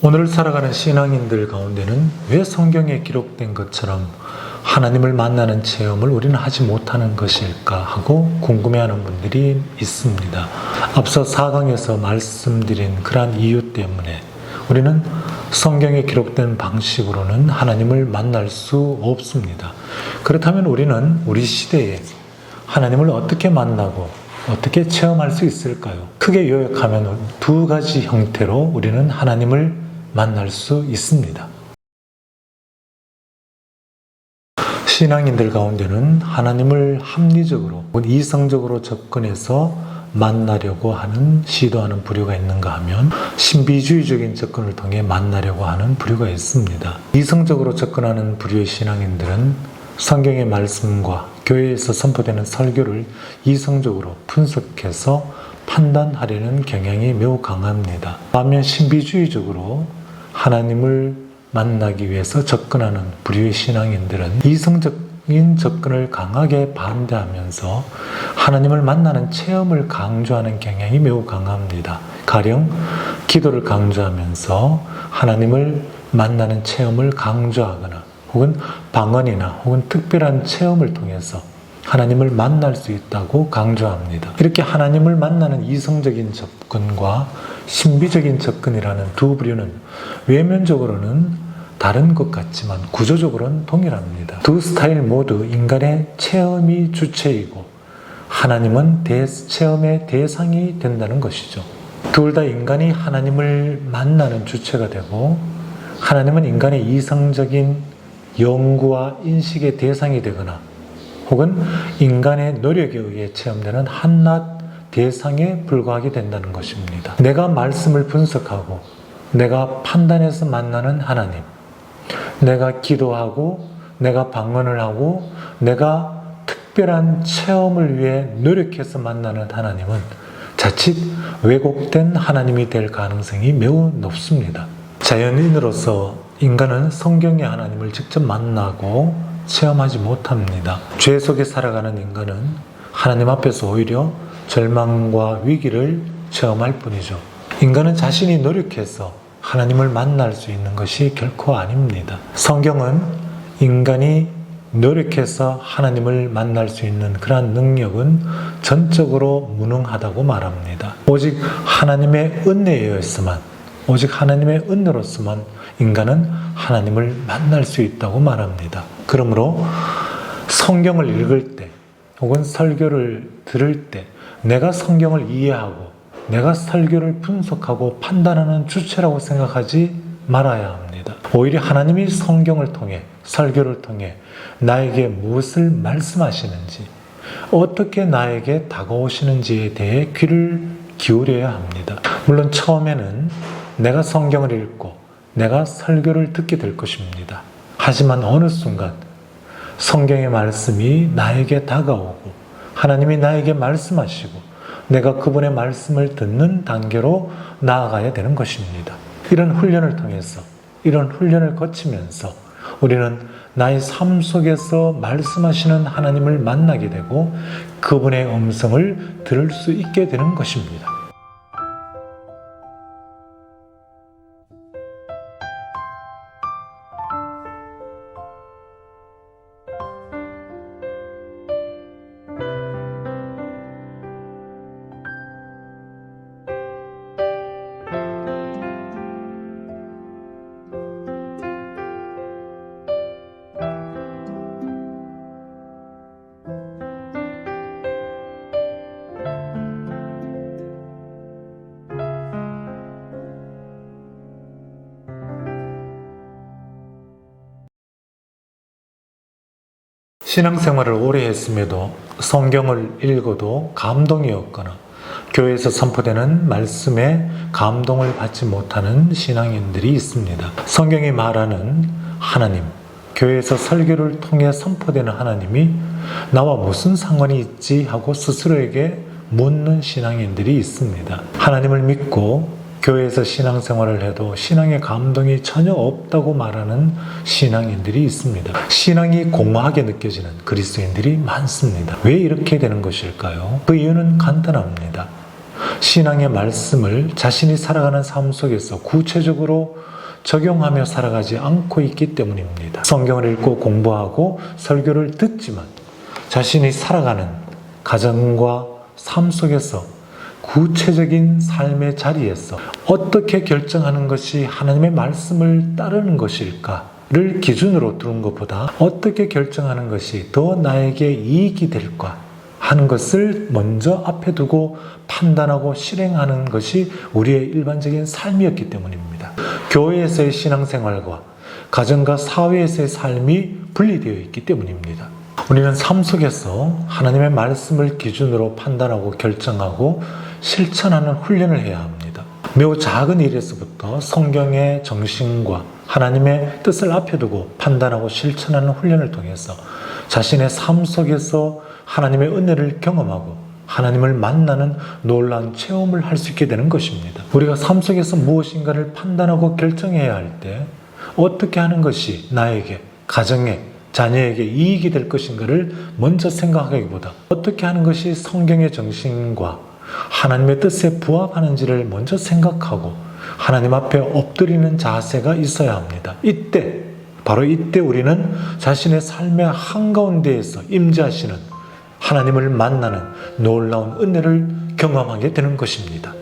오늘 살아가는 신앙인들 가운데는 왜 성경에 기록된 것처럼 하나님을 만나는 체험을 우리는 하지 못하는 것일까 하고 궁금해하는 분들이 있습니다. 앞서 4강에서 말씀드린 그러한 이유 때문에 우리는 성경에 기록된 방식으로는 하나님을 만날 수 없습니다. 그렇다면 우리는 우리 시대에 하나님을 어떻게 만나고 어떻게 체험할 수 있을까요? 크게 요약하면 두 가지 형태로 우리는 하나님을 만날 수 있습니다. 신앙인들 가운데는 하나님을 합리적으로, 이성적으로 접근해서 만나려고 하는, 시도하는 부류가 있는가 하면 신비주의적인 접근을 통해 만나려고 하는 부류가 있습니다. 이성적으로 접근하는 부류의 신앙인들은 성경의 말씀과 교회에서 선포되는 설교를 이성적으로 분석해서 판단하려는 경향이 매우 강합니다. 반면 신비주의적으로 하나님을 만나기 위해서 접근하는 부류의 신앙인들은 이성적인 접근을 강하게 반대하면서 하나님을 만나는 체험을 강조하는 경향이 매우 강합니다. 가령 기도를 강조하면서 하나님을 만나는 체험을 강조하거나 혹은 방언이나 혹은 특별한 체험을 통해서 하나님을 만날 수 있다고 강조합니다. 이렇게 하나님을 만나는 이성적인 접근과 신비적인 접근이라는 두 부류는 외면적으로는 다른 것 같지만 구조적으로는 동일합니다. 두 스타일 모두 인간의 체험이 주체이고 하나님은 체험의 대상이 된다는 것이죠. 둘 다 인간이 하나님을 만나는 주체가 되고 하나님은 인간의 이성적인 연구와 인식의 대상이 되거나 혹은 인간의 노력에 의해 체험되는 한낱 대상에 불과하게 된다는 것입니다. 내가 말씀을 분석하고 내가 판단해서 만나는 하나님, 내가 기도하고 내가 방언을 하고 내가 특별한 체험을 위해 노력해서 만나는 하나님은 자칫 왜곡된 하나님이 될 가능성이 매우 높습니다. 자연인으로서 인간은 성경의 하나님을 직접 만나고 체험하지 못합니다. 죄 속에 살아가는 인간은 하나님 앞에서 오히려 절망과 위기를 체험할 뿐이죠. 인간은 자신이 노력해서 하나님을 만날 수 있는 것이 결코 아닙니다. 성경은 인간이 노력해서 하나님을 만날 수 있는 그러한 능력은 전적으로 무능하다고 말합니다. 오직 하나님의 은혜에 의해서만, 오직 하나님의 은혜로서만 인간은 하나님을 만날 수 있다고 말합니다. 그러므로 성경을 읽을 때 혹은 설교를 들을 때 내가 성경을 이해하고 내가 설교를 분석하고 판단하는 주체라고 생각하지 말아야 합니다. 오히려 하나님이 성경을 통해 설교를 통해 나에게 무엇을 말씀하시는지 어떻게 나에게 다가오시는지에 대해 귀를 기울여야 합니다. 물론 처음에는 내가 성경을 읽고 내가 설교를 듣게 될 것입니다. 하지만 어느 순간 성경의 말씀이 나에게 다가오고 하나님이 나에게 말씀하시고 내가 그분의 말씀을 듣는 단계로 나아가야 되는 것입니다. 이런 훈련을 통해서, 이런 훈련을 거치면서 우리는 나의 삶 속에서 말씀하시는 하나님을 만나게 되고 그분의 음성을 들을 수 있게 되는 것입니다. 신앙생활을 오래 했음에도 성경을 읽어도 감동이 없거나 교회에서 선포되는 말씀에 감동을 받지 못하는 신앙인들이 있습니다. 성경이 말하는 하나님, 교회에서 설교를 통해 선포되는 하나님이 나와 무슨 상관이 있지 하고 스스로에게 묻는 신앙인들이 있습니다. 하나님을 믿고 교회에서 신앙생활을 해도 신앙의 감동이 전혀 없다고 말하는 신앙인들이 있습니다. 신앙이 공허하게 느껴지는 그리스도인들이 많습니다. 왜 이렇게 되는 것일까요? 그 이유는 간단합니다. 신앙의 말씀을 자신이 살아가는 삶 속에서 구체적으로 적용하며 살아가지 않고 있기 때문입니다. 성경을 읽고 공부하고 설교를 듣지만 자신이 살아가는 가정과 삶 속에서 구체적인 삶의 자리에서 어떻게 결정하는 것이 하나님의 말씀을 따르는 것일까를 기준으로 두는 것보다 어떻게 결정하는 것이 더 나에게 이익이 될까 하는 것을 먼저 앞에 두고 판단하고 실행하는 것이 우리의 일반적인 삶이었기 때문입니다. 교회에서의 신앙생활과 가정과 사회에서의 삶이 분리되어 있기 때문입니다. 우리는 삶 속에서 하나님의 말씀을 기준으로 판단하고 결정하고 실천하는 훈련을 해야 합니다. 매우 작은 일에서부터 성경의 정신과 하나님의 뜻을 앞에 두고 판단하고 실천하는 훈련을 통해서 자신의 삶 속에서 하나님의 은혜를 경험하고 하나님을 만나는 놀라운 체험을 할 수 있게 되는 것입니다. 우리가 삶 속에서 무엇인가를 판단하고 결정해야 할 때 어떻게 하는 것이 나에게, 가정에, 자녀에게 이익이 될 것인가를 먼저 생각하기보다 어떻게 하는 것이 성경의 정신과 하나님의 뜻에 부합하는지를 먼저 생각하고 하나님 앞에 엎드리는 자세가 있어야 합니다. 바로 이때 우리는 자신의 삶의 한가운데에서 임재하시는 하나님을 만나는 놀라운 은혜를 경험하게 되는 것입니다.